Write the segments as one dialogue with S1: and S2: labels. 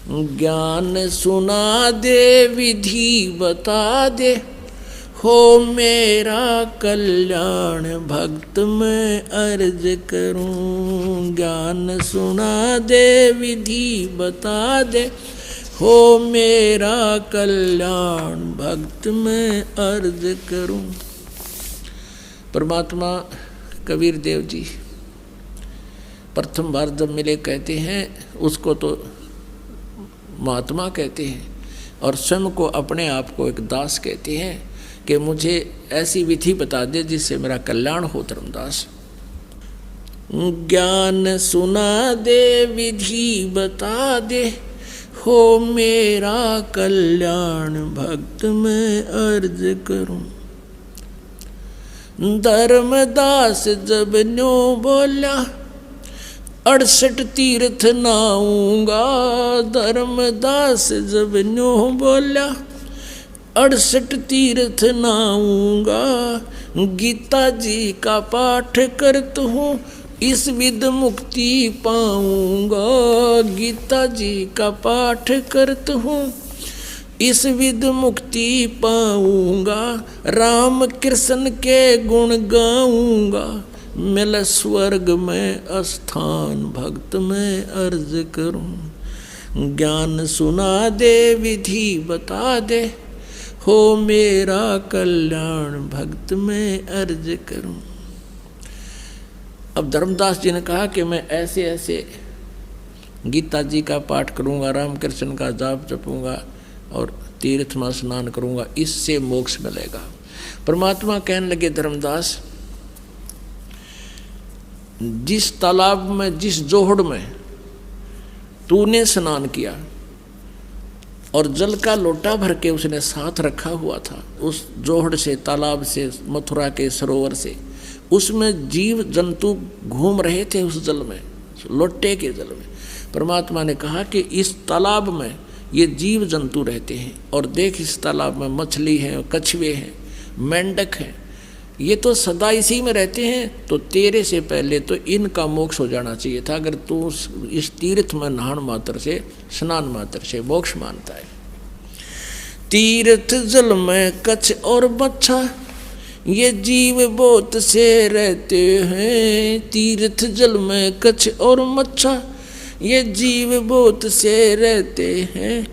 S1: ज्ञान सुना दे विधि बता दे, हो मेरा कल्याण भक्त मैं अर्ज करूं। ज्ञान सुना दे विधि बता दे, हो मेरा कल्याण भक्त मैं अर्ज करूं। परमात्मा कबीर देव जी प्रथम बार जब मिले कहते हैं, उसको तो महात्मा कहते हैं और स्वयं को अपने आप को एक दास कहते हैं कि मुझे ऐसी विधि बता दे जिससे मेरा कल्याण हो धर्मदास। ज्ञान सुना दे विधि बता दे, हो मेरा कल्याण भक्त मैं अर्ज करूं। धर्मदास जब न्यो बोला, 68 तीर्थ नाऊंगा। धर्मदास जब न्यो बोला, 68 तीर्थ नाऊंगा। गीता जी का पाठ करता हूँ, इस विद मुक्ति पाऊंगा। गीता जी का पाठ करता हूँ, इस विद मुक्ति पाऊंगा। राम कृष्ण के गुण गाऊंगा, मिल स्वर्ग में स्थान भक्त में अर्ज करूं। ज्ञान सुना दे विधि बता दे, हो मेरा कल्याण भक्त में अर्ज करूं। अब धर्मदास जी ने कहा कि मैं ऐसे ऐसे गीता जी का पाठ करूंगा, राम कृष्ण का जाप जपूंगा और तीर्थ में स्नान करूंगा, इससे मोक्ष मिलेगा। परमात्मा कहने लगे, धर्मदास जिस तालाब में, जिस जोहड़ में तूने स्नान किया और जल का लोटा भर के उसने साथ रखा हुआ था, उस जोहड़ से, तालाब से, मथुरा के सरोवर से, उसमें जीव जंतु घूम रहे थे उस जल में, लोटे के जल में। परमात्मा ने कहा कि इस तालाब में ये जीव जंतु रहते हैं और देख इस तालाब में मछली है, कछुए हैं, मेंढक हैं, ये तो सदा इसी में रहते हैं। तो तेरे से पहले तो इनका मोक्ष हो जाना चाहिए था, अगर तू इस तीर्थ में नहान मात्र से, स्नान मात्र से मोक्ष मानता है। तीर्थ जल में कछ और मच्छा, ये जीव बहुत से रहते हैं। तीर्थ जल में कछ और मच्छा, ये जीव बहुत से रहते हैं।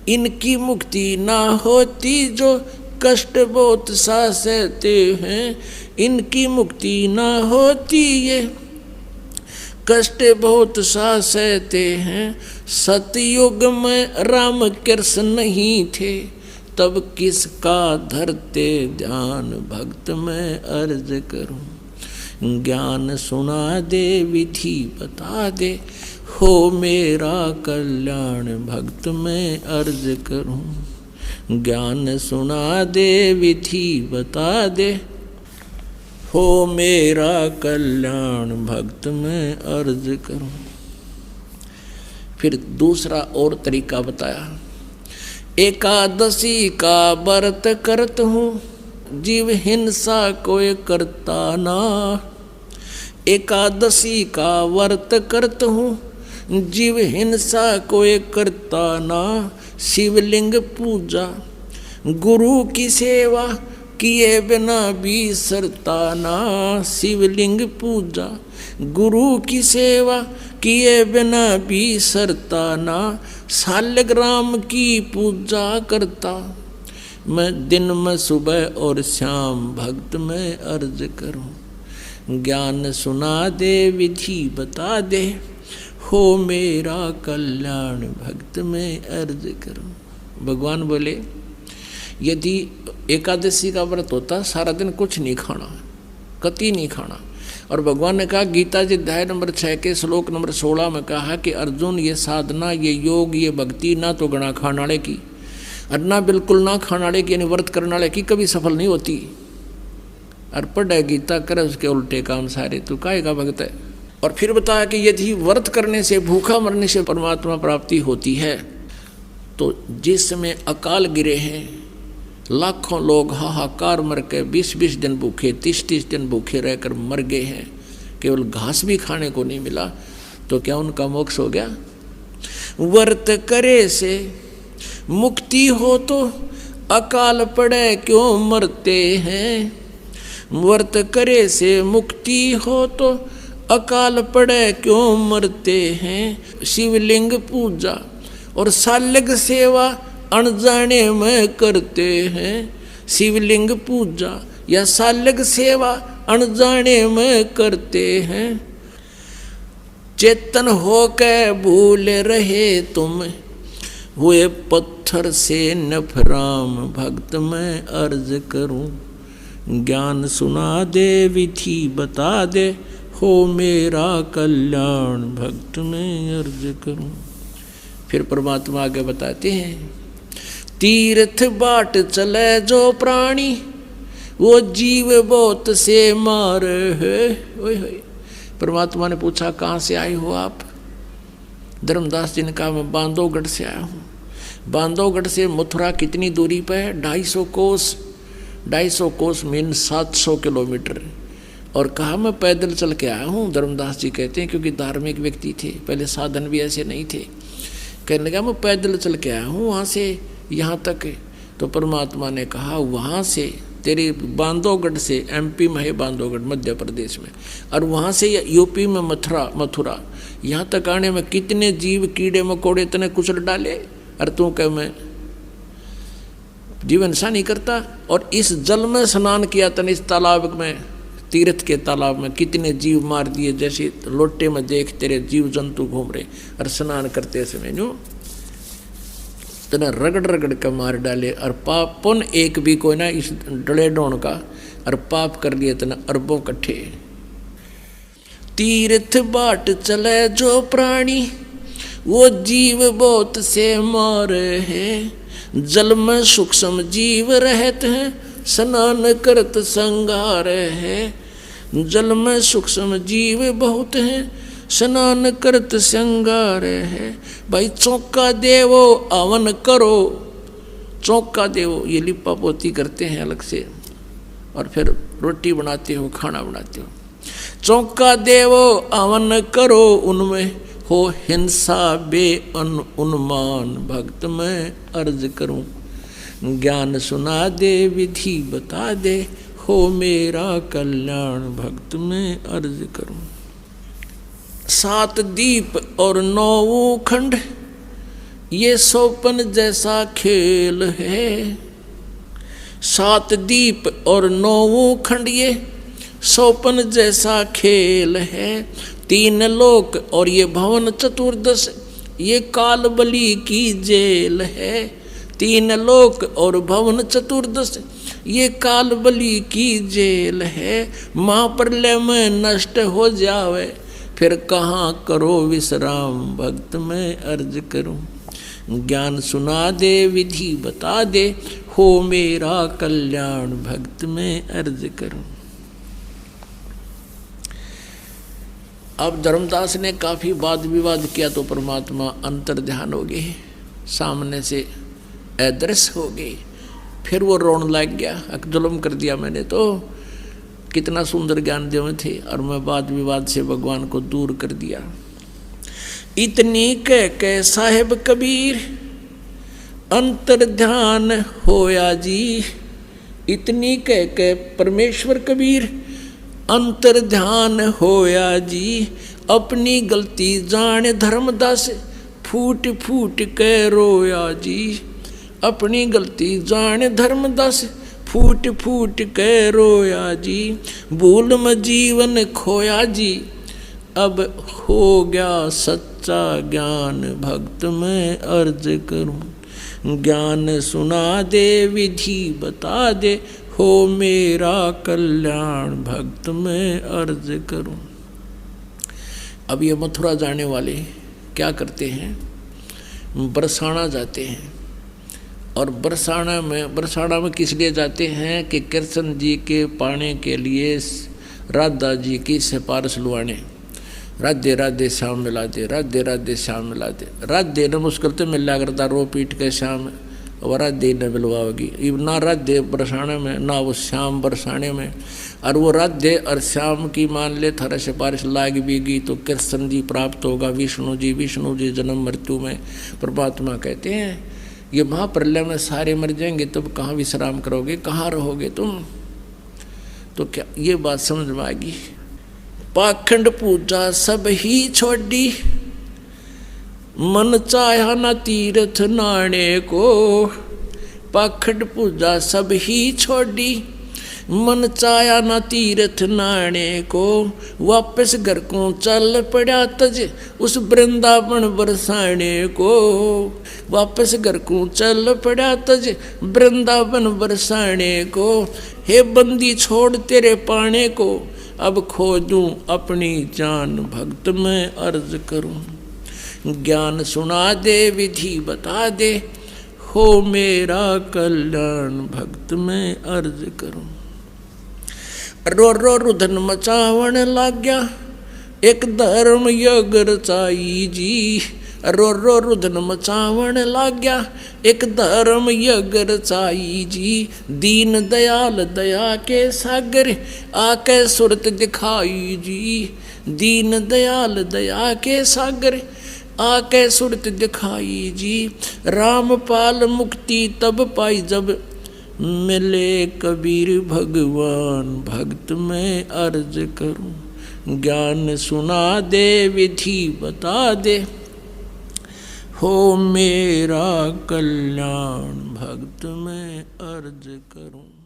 S1: इनकी मुक्ति ना होती जो कष्ट बहुत सा सहते हैं। इनकी मुक्ति ना होती ये कष्ट बहुत सा सहते हैं। सतयुग में राम कृष्ण नहीं थे, तब किसका धरते ध्यान भक्त में अर्ज करूं। ज्ञान सुना दे विधि बता दे, हो मेरा कल्याण भक्त में अर्ज करूं। ज्ञान सुना दे विधि बता दे, हो मेरा कल्याण भक्त में अर्ज करूं। फिर दूसरा और तरीका बताया, एकादशी का व्रत करत हूँ, जीव हिंसा कोई करता ना। एकादशी का व्रत करत हूँ, जीव हिंसा कोई करता ना। शिवलिंग पूजा गुरु की सेवा, किए बिना बिसरता ना। शिवलिंग पूजा गुरु की सेवा, किए बिना बिसरता ना। शालिग्राम की पूजा करता मैं, दिन में सुबह और शाम भक्त में अर्ज करूं। ज्ञान सुना दे विधि बता दे, हो मेरा कल्याण भक्त में अर्ज करूं। भगवान बोले, यदि एकादशी का व्रत होता, सारा दिन कुछ नहीं खाना, कति नहीं खाना। और भगवान ने कहा, गीता जी अध्याय नंबर 6 के श्लोक नंबर 16 में कहा कि अर्जुन, ये साधना, ये योग, ये भक्ति ना तो गणा खानाड़े की और ना बिल्कुल ना खानाड़े की, यानी व्रत करनाड़े की कभी सफल नहीं होती। और पढ़े गीता करे उसके उल्टे काम सारे, तो काहे का भक्त है। और फिर बताया कि यदि व्रत करने से, भूखा मरने से परमात्मा प्राप्ति होती है, तो जिस समय अकाल गिरे हैं, लाखों लोग हाहाकार मर के 20-20 दिन भूखे, 30-30 दिन भूखे रहकर मर गए हैं, केवल घास भी खाने को नहीं मिला, तो क्या उनका मोक्ष हो गया? व्रत करे से मुक्ति हो तो अकाल पड़े क्यों मरते हैं। व्रत करे से मुक्ति हो तो अकाल पड़े क्यों मरते हैं। शिवलिंग पूजा और सालग सेवा अनजाने में करते हैं। शिवलिंग पूजा या सालग सेवा अनजाने में करते हैं। चेतन होकर भूल रहे तुम हुए पत्थर से नफराम। भक्त मैं अर्ज करूं ज्ञान सुना दे विधि बता दे हो मेरा कल्याण। भक्त मैं अर्ज करूं। फिर परमात्मा आगे बताते हैं तीर्थ बाट चले जो प्राणी वो जीव बहुत से मार है। परमात्मा ने पूछा कहाँ से आए हो आप। धर्मदास जी ने कहा मैं बांधवगढ़ से आया हूँ। बांधवगढ़ से मथुरा कितनी दूरी पर है। 250 कोस। 250 कोस मीन 700 किलोमीटर। और कहा मैं पैदल चल के आया हूँ। धर्मदास जी कहते हैं क्योंकि धार्मिक व्यक्ति थे, पहले साधन भी ऐसे नहीं थे। कहने लगा मैं पैदल चल के आया हूँ वहाँ से यहाँ तक। तो परमात्मा ने कहा वहाँ से तेरे बांधवगढ़ से, एमपी में है बांधवगढ़ मध्य प्रदेश में, और वहाँ से यूपी में मथुरा, यहाँ तक आने में कितने जीव कीड़े मकोड़े तने कुचल डाले। और तू कह मैं जीवन सा नहीं करता। और इस जल में स्नान किया तने, इस तालाब में, तीर्थ के तालाब में कितने जीव मार दिए। जैसे लोटे में देख तेरे जीव जंतु घूम रहे और स्नान करते समय जो तना रगड़ रगड़ कर मार डाले। और पाप पुन एक भी कोई ना इस डले डोन का, और पाप कर लिए तना अरबों कट्ठे। तीर्थ बाट चले जो प्राणी वो जीव बहुत से मार है। जल में सूक्ष्म जीव रहते हैं स्नान करत संगार है। जल में सूक्ष्म जीव बहुत हैं स्नान करत संगार है। भाई चौका देवो अवन करो। चौका देवो ये लिपा पोती करते हैं अलग से, और फिर रोटी बनाते हो, खाना बनाते हो। चौका देवो अवन करो उनमें हो हिंसा बे उन्मान। भक्त मैं अर्ज करूं ज्ञान सुना दे विधि बता दे हो मेरा कल्याण। भक्त में अर्ज करूं। 7 दीप और 9 खंड ये सोपन जैसा खेल है। 7 दीप और 9 खंड ये सोपन जैसा खेल है। 3 लोक और ये भवन चतुर्दश ये काल बलि की जेल है। 3 लोक और भवन चतुर्दश ये काल बलि की जेल है। महाप्रलय में नष्ट हो जावे फिर कहाँ करो विश्राम। भक्त मैं अर्ज करूं ज्ञान सुना दे विधि बता दे हो मेरा कल्याण। भक्त मैं अर्ज करूं। अब धर्मदास ने काफ़ी वाद विवाद किया तो परमात्मा अंतर ध्यान हो गए, सामने से अदृश्य हो गए। फिर वो रोने लग गया, जुल्म कर दिया मैंने तो, कितना सुंदर ज्ञान देवे थे और मैं वाद विवाद से भगवान को दूर कर दिया। इतनी कह साहेब कबीर अंतर ध्यान होया जी। इतनी कह परमेश्वर कबीर अंतर ध्यान होया जी। अपनी गलती जान धर्मदास फूट फूट के रोया जी। अपनी गलती जान धर्मदास फूट फूट के रोया जी। भूल में जीवन खोया जी अब हो गया सच्चा ज्ञान। भक्त मैं अर्ज करूं ज्ञान सुना दे विधि बता दे हो मेरा कल्याण। भक्त मैं अर्ज करूं। अब ये मथुरा जाने वाले क्या करते हैं, बरसाना जाते हैं। और बरसाना में किस लिए जाते हैं कि कृष्ण जी के पाने के लिए राधा जी की सिफारिश लुआने। राधे राधे श्याम मिला दे, राधे राधे श्याम मिला दे। राधे न मुश्किल तो मिला करता रो पीट के श्याम और राधे न बिलवाओगी, ना राधे बरसाने में ना वो श्याम बरसाने में। और वो राधे और श्याम की मान ले थारा सिफारिश लाग बीगी तो कृष्ण जी प्राप्त होगा, विष्णु जी जन्म मृत्यु में। परमात्मा कहते हैं ये महाप्रलय में सारे मर जाएंगे तब कहाँ विश्राम करोगे, कहाँ रहोगे तुम। तो क्या ये बात समझ में आएगी। पाखंड पूजा सब ही छोड़ी, मन चाहा न तीर्थ नाणे को। पाखंड पूजा सब ही छोड़ी, मन चाया न तीर्थ नाणे को। वापस घर को चल पड़ा तज उस वृंदावन बरसाने को। वापस घर को चल पड़ा तज वृंदावन बरसाने को। हे बंदी छोड़ तेरे पाने को, अब खोजूं अपनी जान भक्त में अर्ज करूं। ज्ञान सुना दे विधि बता दे, हो मेरा कल्याण भक्त में अर्ज करूं। रो रो रुधन मचावण लाग्या, एक धर्म योग रचाई जी। रो रो रुधन मचावण लाग्या, एक धर्म यज्ञ रचाई जी। दीन दयाल दया के सागर, आके सुरत दिखाई जी। दीन दयाल दया के सागर, आके सुरत दिखाई जी। रामपाल मुक्ति तब पाई जब, मिले कबीर भगवान भक्त में अर्ज करूं। ज्ञान सुना दे विधि बता दे, हो मेरा कल्याण भक्त में अर्ज करूं।